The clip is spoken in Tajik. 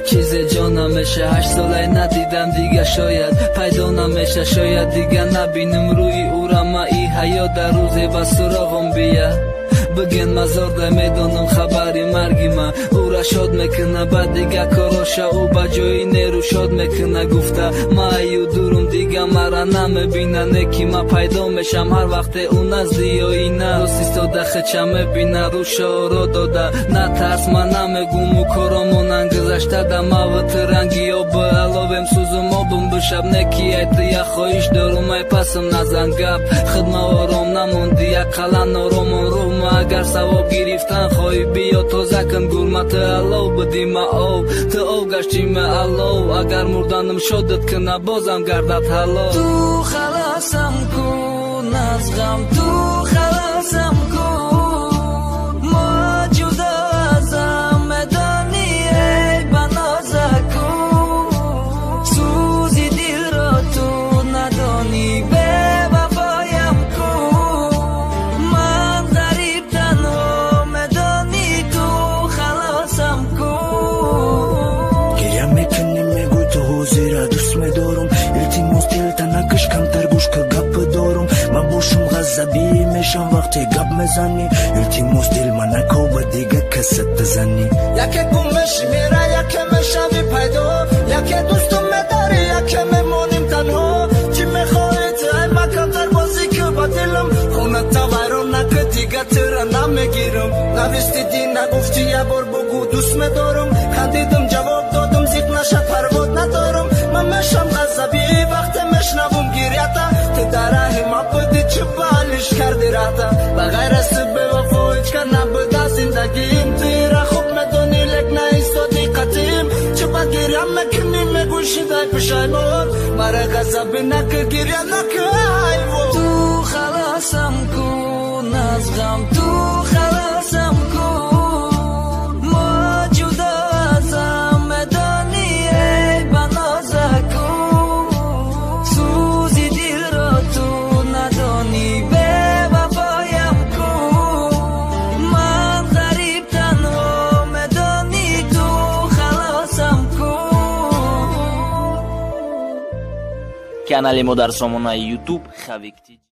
چیز جا نمیشه 8 ساله ندیدم دیگه شاید پیدا نمیشه شاید دیگه نبینم روی او را ما ای حیات در روزی و سراغم بیا بگن مزار ده میدانم خبری مرگی من او را شاد میکنه بعد دیگه کاراشا او با جای نیرو شاد میکنه گفته ما ایو دورم دیگه مرا نمیبینه نکی ما پیدا میشم هر وقت او نزدی یا اینه رو سیستاده خچه میبینه رو شعرا داده نه ترس من نمیگم و کارامون انگذشته ده موت رنگی یا به علاوهم سوزم آبم بشب نکی ایت یا خواهش دارم ای پسم نزن گپ خدمه آرام نموندی یک قلن آرامون رو ما اگر ثواب گرفتن خواهی بیا تازه کن گرمت الله بدیم آب تو آب گشتیم الله اگر مردنم شادت کنه بازم گردد حالا تو خلاصم کن از غم تو خلاصم کن ما جدا ازم میدانی ای بنازه کن سوزی دل را تو ندانی به وفایم کن من غریب تنها میدانی تو خلاصم کن گریم میکنی میگوی تو حوزی دوست میدارم التماس دلتا نکش کمتر گوش که گپ دارم من باشم غضبی میشم وقتی گپ میزنی التماس دل من نکو و دیگه کست بزنی یکی گمش میره یکی میشوی پیدا یکی دوستم میداری یکی میمونیم تنها چی میخواهی تو ما کمتر بازی که با دلم خونه تا ویران نکه دیگه تره نمیگیرم نوستیدی نگفتی یه بار بگو دوست میدارم خندیدم جواب دادم زیق نشه پرواد ندارم من میشم غضبی وقتی میشنوم گریتا تو در ما بودی چه بالش کردی راتا بغیر از به وفا هیچ که نبوده زندگیم توی را خوب میدونی لک نیستادی قطیم چه با گریم میکنی میگوی شده پشایمان مرا غضبی نکه گریه نکه حیوان تو خلاصم کن از غم تو خلاصم کن ما جدا ازم میدانی ای بنازه کن سوزی دل را تو ندانی به وفایم کن من غریب تنها میدانی تو خلاصم کن канали мо дар сомонаи YouTube Xaviktid.